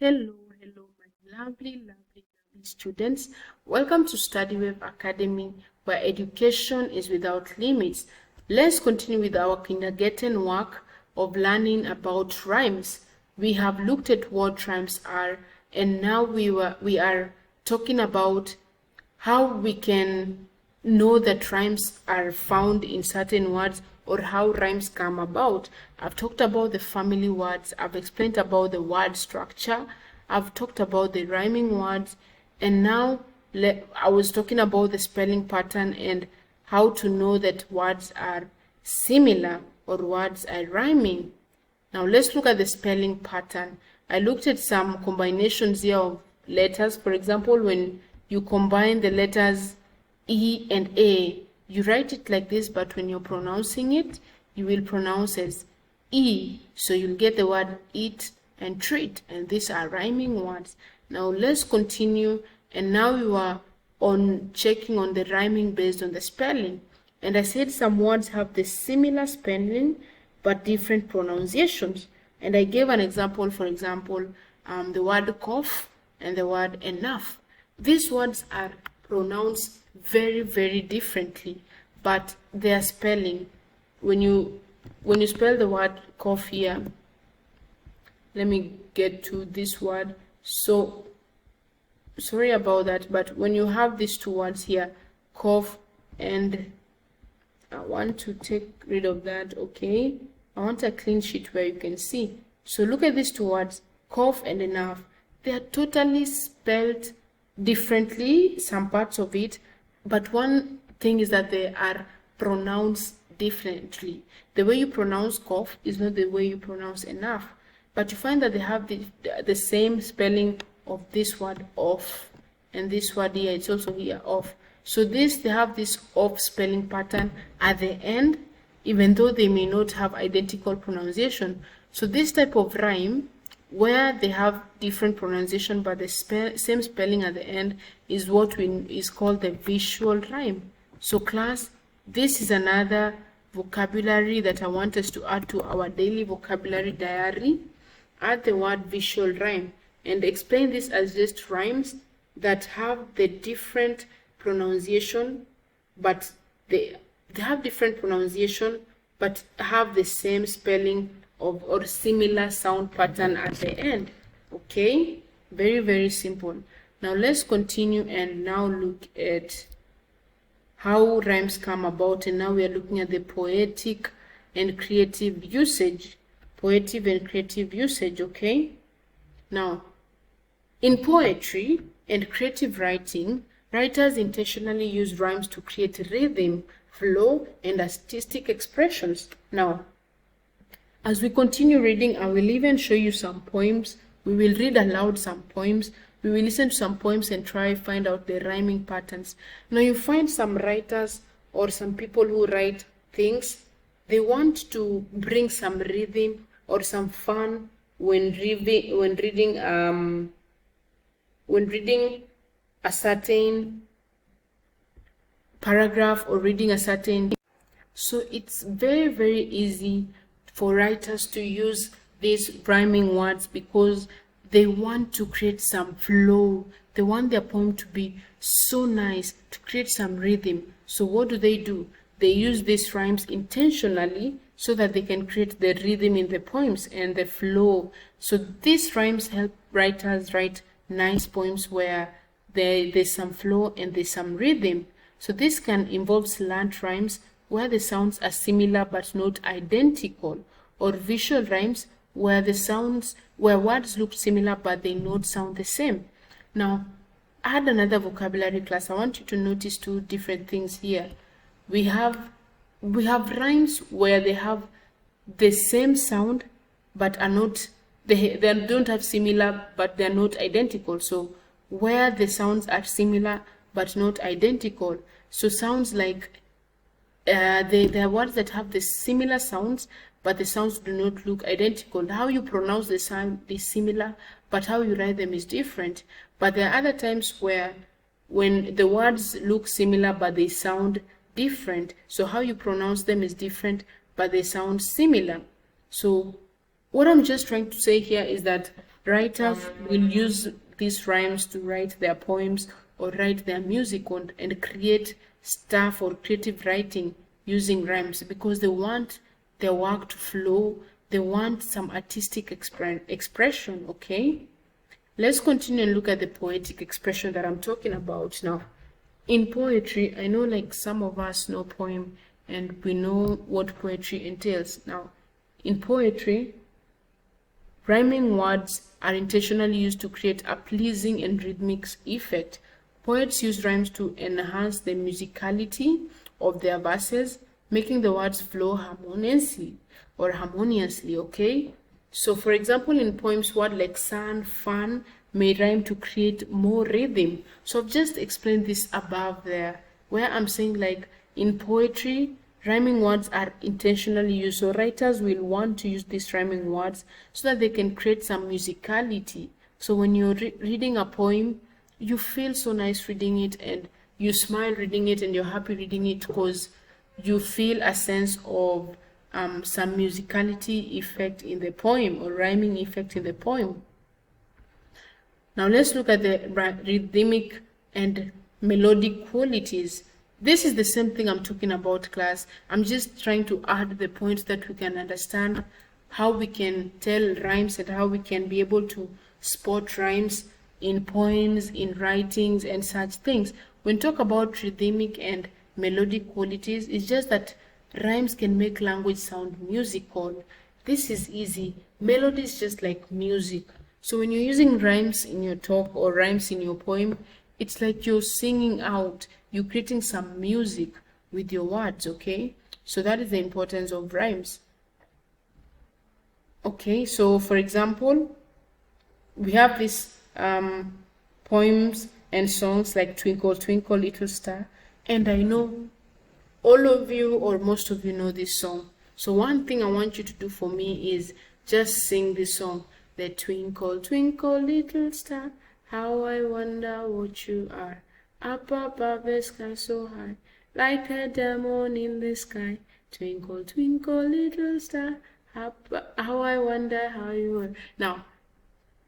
Hello, my lovely students. Welcome to StudyWave Academy, where education is without limits. Let's continue with our kindergarten work of learning about rhymes. We have looked at what rhymes are, and now we are talking about how we can know that rhymes are found in certain words or how rhymes come about. I've talked about the family words, I've explained about the word structure, I've talked about the rhyming words, and now I was talking about the spelling pattern and how to know that words are similar or words are rhyming. Now let's look at the spelling pattern. I looked at some combinations here of letters. For example, when you combine the letters E and A, you write it like this, but when you're pronouncing it, you will pronounce as E. So you'll get the word eat and treat, and these are rhyming words. Now let's continue, and now you are on checking on the rhyming based on the spelling. And I said some words have the similar spelling but different pronunciations. And I gave an example, for example, the word cough and the word enough. These words are pronounced very differently, but their spelling, when you spell the word cough here, let me get to this word. So sorry about that, but when you have these two words here, cough, and I want to take rid of that. Okay, I want a clean sheet where you can see. So look at these two words, cough and enough. They are totally spelled differently, some parts of it, but one thing is that they are pronounced differently. The way you pronounce cough is not the way you pronounce enough, but you find that they have the same spelling of this word off, and this word here, it's also here off. So they have this off spelling pattern at the end, even though they may not have identical pronunciation. So this type of rhyme, where they have different pronunciation but the same spelling at the end, is what is called the visual rhyme. So class, this is another vocabulary that I want us to add to our daily vocabulary diary. Add the word visual rhyme and explain this as just rhymes that have the different pronunciation, but they have different pronunciation but have the same spelling of or similar sound pattern at the end. Okay, very simple. Now let's continue and now look at how rhymes come about, and now we are looking at the poetic and creative usage. Okay, now in poetry and creative writing, writers intentionally use rhymes to create rhythm, flow, and artistic expressions. Now, as we continue reading, I will even show you some poems. We will read aloud some poems. We will listen to some poems and try to find out the rhyming patterns. Now, you find some writers or some people who write things, they want to bring some rhythm or some fun when reading a certain paragraph or reading a certain. So it's very easy for writers to use these rhyming words because they want to create some flow. They want their poem to be so nice, to create some rhythm. So what do? They use these rhymes intentionally so that they can create the rhythm in the poems and the flow. So these rhymes help writers write nice poems where there's some flow and there's some rhythm. So this can involve slant rhymes where the sounds are similar but not identical, or visual rhymes where words look similar but they don't sound the same. Now, add another vocabulary class. I want you to notice two different things here. We have rhymes where they have the same sound but are not, they don't have similar but they're not identical. So where the sounds are similar but not identical, so sounds like there are words that have the similar sounds but the sounds do not look identical. How you pronounce the sound is similar but how you write them is different. But there are other times when the words look similar but they sound different, so how you pronounce them is different but they sound similar. So what I'm just trying to say here is that writers will use these rhymes to write their poems or write their music and create stuff or creative writing using rhymes because they want their work to flow. They want some artistic expression, okay? Let's continue and look at the poetic expression that I'm talking about now. In poetry, I know like some of us know poem and we know what poetry entails. Now, in poetry, rhyming words are intentionally used to create a pleasing and rhythmic effect. Poets use rhymes to enhance the musicality of their verses, making the words flow harmoniously, okay? So, for example, in poems, words like sun, fun may rhyme to create more rhythm. So, I've just explained this above there, where I'm saying like in poetry, rhyming words are intentionally used. So, writers will want to use these rhyming words so that they can create some musicality. So, when you're reading a poem, you feel so nice reading it and you smile reading it and you're happy reading it because you feel a sense of some musicality effect in the poem or rhyming effect in the poem. Now let's look at the rhythmic and melodic qualities. This is the same thing I'm talking about, class. I'm just trying to add the point that we can understand how we can tell rhymes and how we can be able to spot rhymes in poems, in writings, and such things. When we talk about rhythmic and melodic qualities, it's just that rhymes can make language sound musical. This is easy. Melody is just like music. So when you're using rhymes in your talk or rhymes in your poem, it's like you're singing out, you're creating some music with your words, okay? So that is the importance of rhymes. Okay, so for example, we have these poems and songs like Twinkle, Twinkle, Little Star, and I know all of you or most of you know this song. So one thing I want you to do for me is just sing this song. The twinkle, twinkle, little star, how I wonder what you are. Up above the sky so high, like a diamond in the sky. Twinkle, twinkle, little star, how I wonder how you are. Now,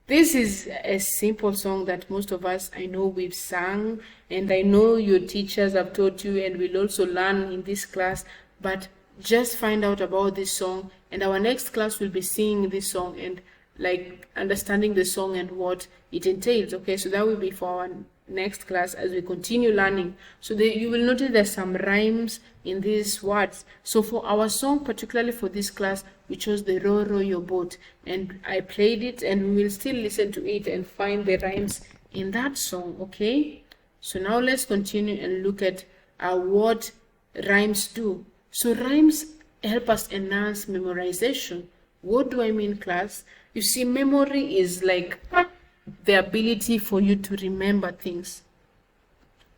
this is a simple song that most of us, I know we've sung, and I know your teachers have taught you and will also learn in this class, but just find out about this song, and our next class will be singing this song and like understanding the song and what it entails, okay? So that will be for our next class as we continue learning. So you will notice there's some rhymes in these words. So for our song, particularly for this class, we chose the Row Row Your Boat, and I played it, and we will still listen to it and find the rhymes in that song, okay? So now let's continue and look at what rhymes do. So rhymes help us enhance memorization. What do I mean, class? You see, memory is like the ability for you to remember things,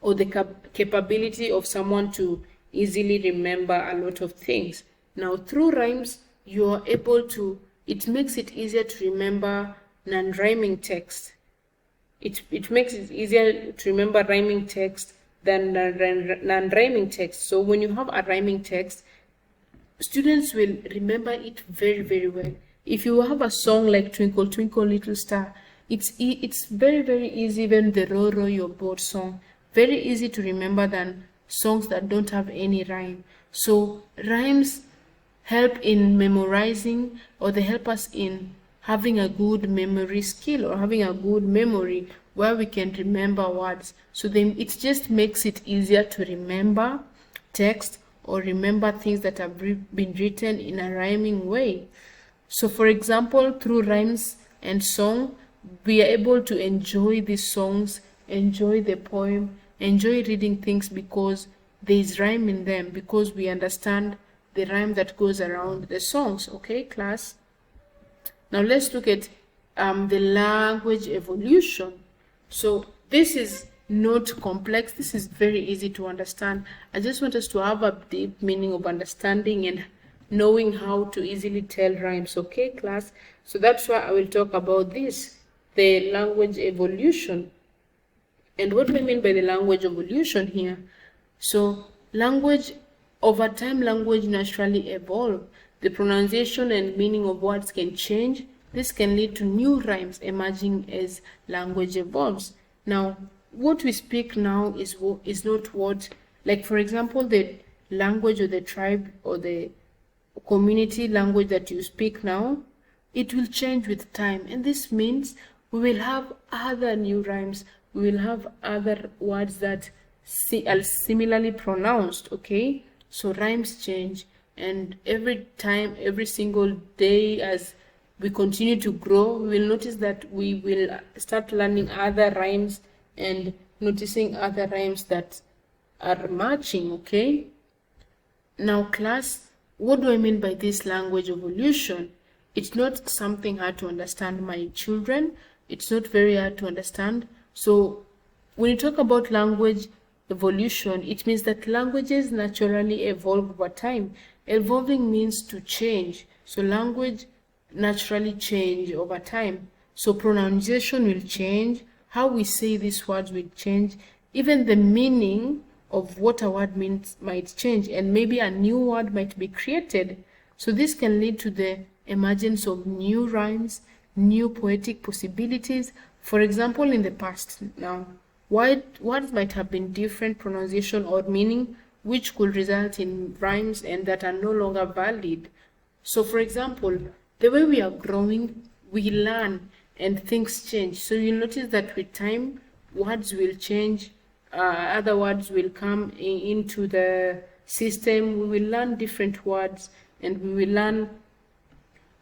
or the capability of someone to easily remember a lot of things. Now, through rhymes, you are able to, it makes it easier to remember non-rhyming text. It makes it easier to remember rhyming text than non-rhyming text. So when you have a rhyming text, students will remember it very, very well. If you have a song like Twinkle, Twinkle, Little Star, it's very, very easy. Even the Row Row Your Boat song, very easy to remember than songs that don't have any rhyme. So rhymes help in memorizing, or they help us in having a good memory skill or having a good memory where we can remember words. So then it just makes it easier to remember text or remember things that have been written in a rhyming way. So for example, through rhymes and song, we are able to enjoy these songs, enjoy the poem, enjoy reading things because there is rhyme in them, because we understand the rhyme that goes around the songs. Okay, class? Now let's look at the language evolution. So this is not complex. This is very easy to understand. I just want us to have a deep meaning of understanding and knowing how to easily tell rhymes. Okay, class? So that's why I will talk about this, the language evolution. And what do I mean by the language evolution here? So language, over time, language naturally evolve. The pronunciation and meaning of words can change This can lead to new rhymes emerging as language evolves. Now, what we speak now is not what, like for example, the language or the tribe or the community language that you speak now, it will change with time, and this means we will have other new rhymes, we will have other words that are similarly pronounced. Okay, so rhymes change, and every time, every single day, as we continue to grow, we will notice that we will start learning other rhymes and noticing other rhymes that are matching. Okay, now class, what do I mean by this language evolution? It's not something hard to understand, my children. It's not very hard to understand. So when you talk about language evolution, it means that languages naturally evolve over time. Evolving means to change. So language naturally change over time. So pronunciation will change, how we say these words will change, even the meaning of what a word means might change, and maybe a new word might be created. So this can lead to the emergence of new rhymes, new poetic possibilities. For example, in the past, now, words might have been different pronunciation or meaning, which could result in rhymes and that are no longer valid. So for example, the way we are growing, we learn and things change. So you notice that with time, words will change, other words will come into the system. We will learn different words and we will learn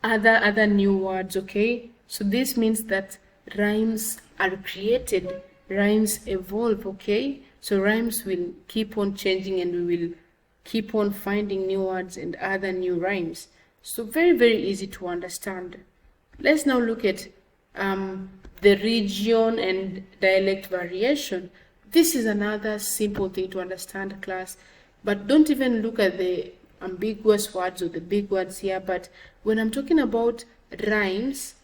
other new words. Okay, so this means that rhymes are created, rhymes evolve. Okay, so rhymes will keep on changing and we will keep on finding new words and other new rhymes. So very easy to understand. Let's now look at the region and dialect variation. This is another simple thing to understand, class, but don't even look at the ambiguous words or the big words here. But when I'm talking about rhymes,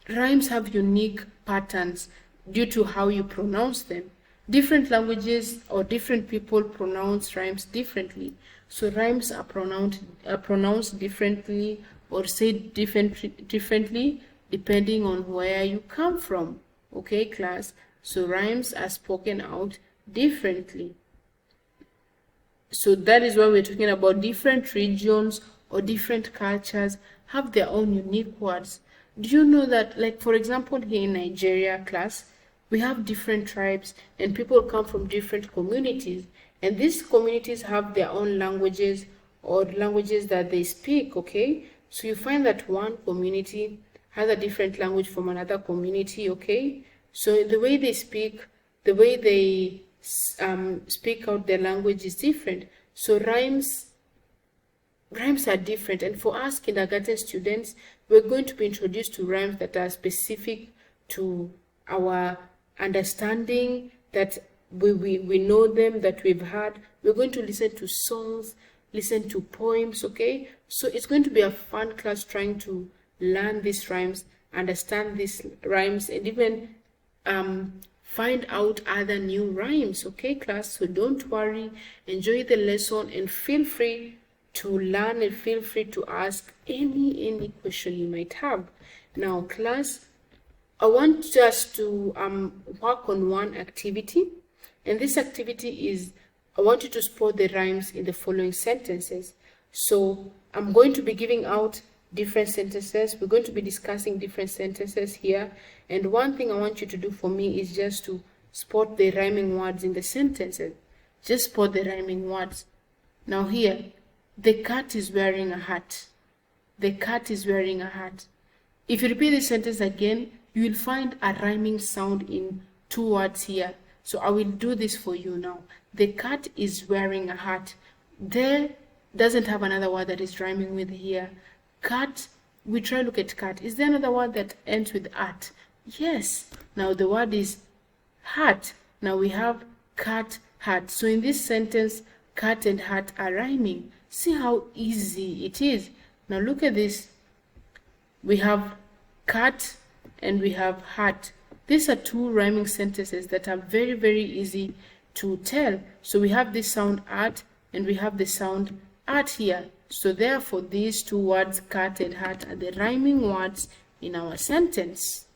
rhymes have unique patterns due to how you pronounce them. Different languages or different people pronounce rhymes differently. So rhymes are pronounced differently or said differently depending on where you come from. Okay, class? So rhymes are spoken out differently. So that is why we're talking about different regions or different cultures have their own unique words. Do you know that, like for example, here in Nigeria, class, we have different tribes and people come from different communities, and these communities have their own languages or languages that they speak. Okay, so you find that one community has a different language from another community. Okay, so the way they speak, the way they speak out their language is different. So rhymes are different, and for us kindergarten students, we're going to be introduced to rhymes that are specific to our understanding, that we know them, that we've heard. We're going to listen to songs, listen to poems. Okay, so it's going to be a fun class trying to learn these rhymes, understand these rhymes, and even find out other new rhymes. Okay, class, so don't worry, enjoy the lesson and feel free to learn and feel free to ask any question you might have. Now class, I want us to work on one activity, and this activity is, I want you to spot the rhymes in the following sentences. So I'm going to be giving out different sentences. We're going to be discussing different sentences here, and one thing I want you to do for me is just to spot the rhyming words in the sentences. Just spot the rhyming words. Now here, the cat is wearing a hat. The cat is wearing a hat. If you repeat this sentence again, you will find a rhyming sound in two words here. So I will do this for you now. The cat is wearing a hat. There doesn't have another word that is rhyming with here. Cat, we try to look at cat. Is there another word that ends with at? Yes. Now the word is hat. Now we have cat, hat. So in this sentence, cat and hat are rhyming. See how easy it is. Now look at this. We have cat and we have hat. These are two rhyming sentences that are very easy to tell. So we have this sound at and we have the sound at here. So therefore these two words, cat and hat, are the rhyming words in our sentence.